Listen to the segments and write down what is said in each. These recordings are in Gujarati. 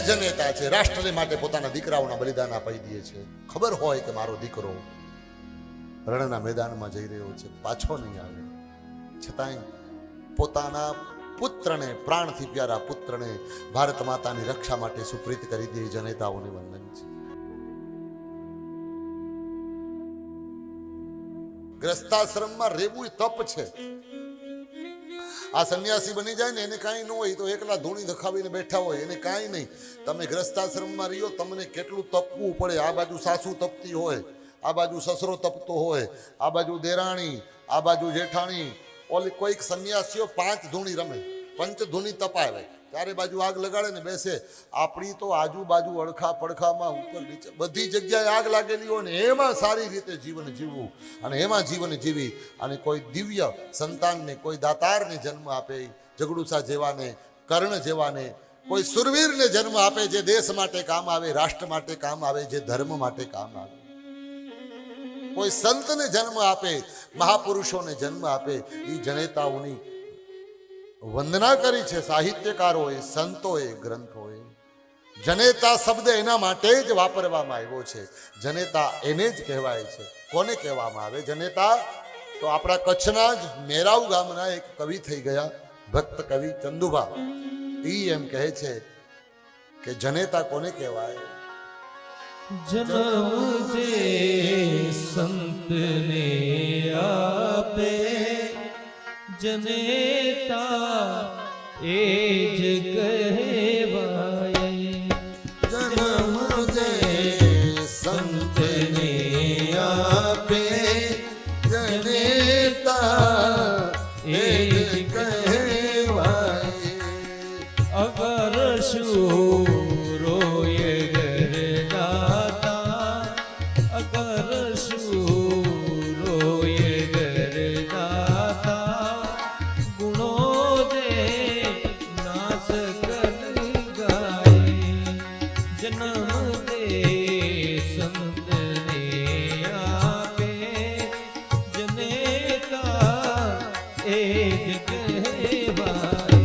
જનેતા છે, રાષ્ટ્રને માટે પોતાના દીકરાઓના બલિદાન આપી દે છે. ખબર હોય કે મારો દીકરો રણના મેદાનમાં જઈ રહ્યો છે, પાછો નહીં આવે, છતાંય પોતાના પુત્રને, પ્રાણથી પ્યારા પુત્રને ભારત માતાની રક્ષા માટે સુપ્રીત કરી દે. જનેતાઓને વંદન છે. ગ્રસ્તાશ્રમમાં રહેવું તપ છે. આ સંન્યાસી બની જાય ને એને કાંઈ ન હોય તો એકલા ધૂણી દખાવીને બેઠા હોય, એને કાંઈ નહીં. તમે ગ્રસ્તાશ્રમમાં રહ્યો, તમને કેટલું તપવું પડે. આ બાજુ સાસુ તપતી હોય, આ બાજુ સસરો તપતો હોય, આ બાજુ દેરાણી, આ બાજુ જેઠાણી. ઓલી કોઈક સંન્યાસીઓ 5 ધૂણી રમે, 5 ધૂણી તપાવે, ચારે બાજુ આગ લગાડે ને બેસે. આપણી તો આજુબાજુ અડખા પડખામાં ઉપર નીચે બધી જગ્યાએ આગ લાગેલી હોય ને એમાં સારી રીતે જીવન જીવવું અને એમાં જીવન જીવી અને કોઈ દિવ્ય સંતાનને, કોઈ દાતારને જન્મ આપે, જગડુસા જેવાને, કર્ણ જેવાને, કોઈ સુરવીરને જન્મ આપે જે દેશ માટે કામ આવે, રાષ્ટ્ર માટે કામ આવે, જે ધર્મ માટે કામ આવે. કોઈ સંતને જન્મ આપે, મહાપુરુષોને જન્મ આપે. એ જનેતાઓની વંદના કરી છે સાહિત્યકારોએ, સંતોએ, ગ્રંથોએ. જનેતા શબ્દ એના માટે જ વાપરવામાં આવ્યો છે. જનેતા એને જ કહેવાય છે. કોને કહેવામાં આવે જનેતા? તો આપણા કચ્છના જ મેરાવ ગામના એક કવિ થઈ ગયા, ભક્ત કવિ ચંદુભા. એ એમ કહે છે કે જનેતા કોને કહેવાય? જન્મ જે સંતને આપે, જનેતા એ જ કહેવાય. જન્મ જે સંતને આપે, જનેતા એ જ કહેવાય. અગર શૂરોય ગરનાતા, અગર શૂરોય ગરનાતા, ગુણો દે નાશ કર ગાય. જન્મ દે સંતને આપે, જનેતા એ જ કહેવાય.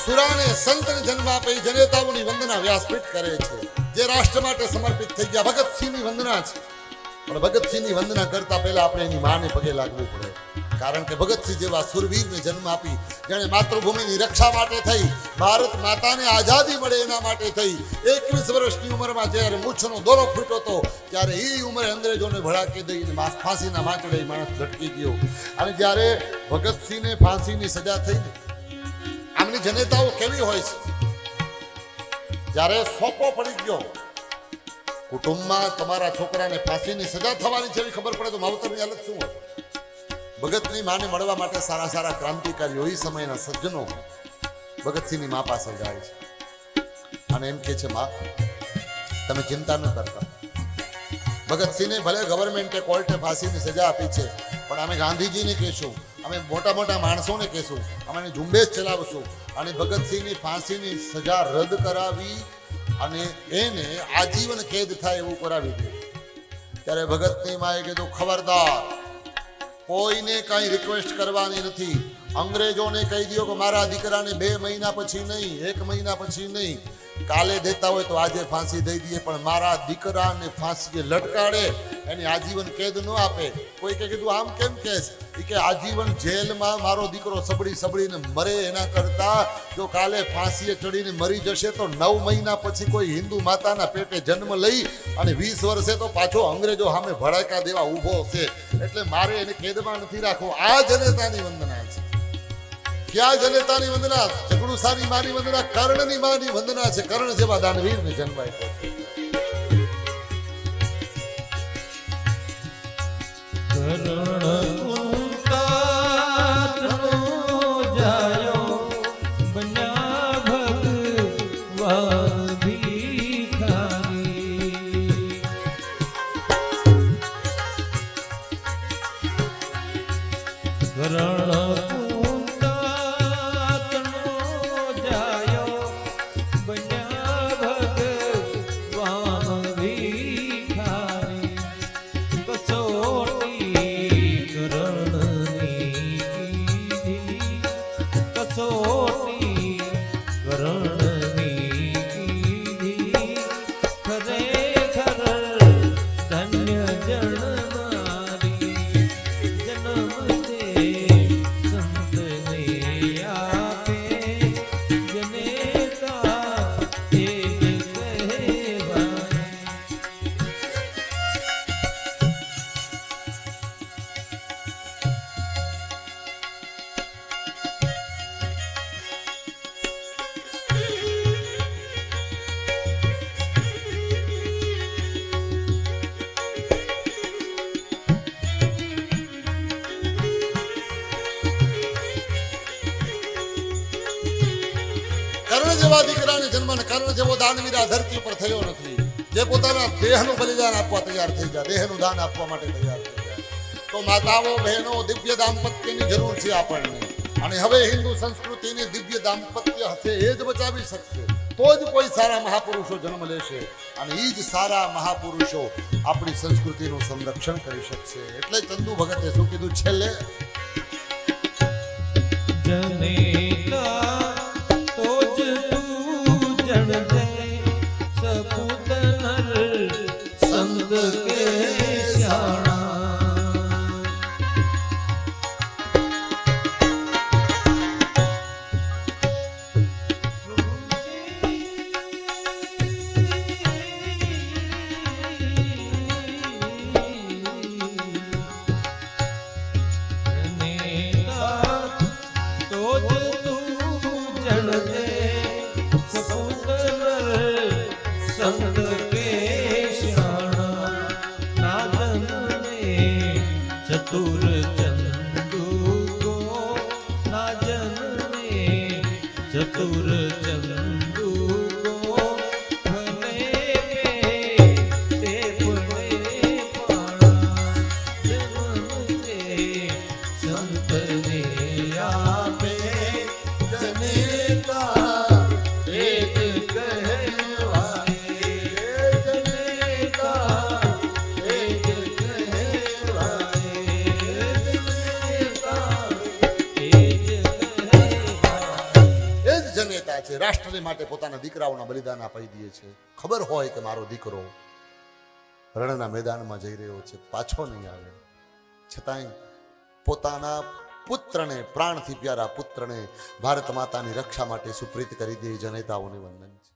સુરાને સંતને જન્મ આપે. જનેતાઓની વંદના વ્યાસપીઠ કરે છે. જે રાષ્ટ્ર માટે સમર્પિત થઈ ગયા. ભગતસિંહની વંદના છે, પણ ભગતસિંહની વંદના કરતા પહેલા આપણે એની માને પગે લાગવું પડે. કારણ કે ભગતસિંહ જેવા સુરવીરને જન્મ આપી, જેણે માતૃભૂમિની રક્ષા માટે થઈ, ભારત માતાને આઝાદી મળે એના માટે થઈ, 21 વર્ષની ઉંમરમાં જ્યારે મૂછનો દોરો ફૂટ્યો હતો ત્યારે એ ઉંમરે અંગ્રેજોને ભડાકી દઈને ફાંસીના માંચડે માણસ લટકી ગયો. અને જ્યારે ભગતસિંહને ફાંસીની સજા થઈ, આમની જનેતાઓ કેવી હોય છે? જ્યારે સોપો પડી ગયો, કુટુંબમાં તમારા છોકરાને ફાંસીની સજા થવાની છે એવી ખબર પડે તો માવતરની હાલત શું હોય? ભગતની માને મળવા માટે સારા સારા ક્રાંતિકારીઓ, એ સમયના સજ્જનો ભગતસિંહની મા પાસે જાય છે અને એમ કહે છે, મા તમે ચિંતા ન કરતા. ભગતસિંહને ભલે ગવર્મેન્ટે કોર્ટે ફાંસીની સજા આપી છે, પણ અમે ગાંધીજીને કહેશું, અમે મોટા મોટા માણસોને કહેશું, અમે ઝુંબેશ ચલાવશું અને ભગતસિંહની ફાંસીની સજા રદ કરાવી અને એને આજીવન કેદ થાય એવું કરાવી દે. ત્યારે ભગતની માએ કીધું, ખબરદાર, કોઈને કાંઈ રિક્વેસ્ટ કરવાની નથી. અંગ્રેજોને કહી દો કે મારા દીકરાને 2 મહિના પછી નહીં, 1 મહિના પછી નહીં, કાલે દેતા હોય તો આજે ફાંસી દઈ દઈએ, પણ મારા દીકરાને ફાંસીએ લટકાડે, એની આજીવન કેદ ન આપે. કોઈ કે કીધું આમ કેમ કહેશ? કે આજીવન જેલમાં મારો દીકરો સબડી સબડીને મરે એના કરતા જો કાલે ફાંસીએ ચડીને મરી જશે તો 9 મહિના પછી કોઈ હિન્દુ માતાના પેટે જન્મ લઈ અને 20 વર્ષે તો પાછો અંગ્રેજો સામે ભડાકા દેવા ઊભો છે. એટલે મારે એને કેદમાં નથી રાખવો. આ જનેતાની વંદના છે. ક્યાં જનેતાની વંદના? જગડુસાની માની વંદના, કર્ણની માની વંદના છે. કર્ણ જેવા દાનવીરને જન્મ આપ્યો છે. કરણ પૂંજાતનો જાયો બન્યા ભગવાન ભિખારી કસોટી કરણની કીધી કસોટી કરણની કીધી ખરેખર ધન્ય જણનારી જન્મ દે સંતને આપે જનેતા એ જ કહેવાય. કર્ણ જેવા દીકરાને જન્મ અને કર્ણ જેવો દાનવીર આ ધરતી ઉપર થયો નથી, જે પોતાના દેહનું બલિદાન આપવા તૈયાર થઈ જાય, દેહનું દાન આપવા માટે તૈયાર થઈ જાય. તો માતાઓ બહેનો, દિવ્ય દાંપત્યની જરૂર છે આપણને. અને હવે હિન્દુ સંસ્કૃતિની દિવ્ય દાંપત્ય હશે એ જ બચાવી શકશે, તો જ કોઈ સારા મહાપુરુષો જન્મ લેશે અને એ જ સારા મહાપુરુષો આપણી સંસ્કૃતિનું સંરક્ષણ કરી શકશે. એટલે ચંદુ ભગતે શું કીધું છેલ્લે? જનેતા તો જ તું જણજે સપૂત નર સંત કે શ્યાણા. જનેતા તો જ તું જણજે સપૂત નર સંત કે શ્યાણા. નાજનને ચતુર ચંદુ કો નાજનને ચતુર ચંદુ કો ભલે કે તે પડે પાણા જન્મ દે સંતને આપે જનેતા એ જ કહેવાય. જનેતા એ જ કહેવાય. જનેતા એ જ કહેવાય. એ જ જનેતા છે. રાષ્ટ્રને માટે પોતાના દીકરાઓના બલિદાન આપી દે છે. ખબર હોય કે મારો દીકરો રણના મેદાનમાં જઈ રહ્યો છે, પાછો નહીં આવે, છતાંય પોતાના પુત્રને, પ્રાણથી પ્યારા પુત્રને ભારત માતાની રક્ષા માટે સુપ્રીત કરી દે. જનેતાઓને વંદન છે.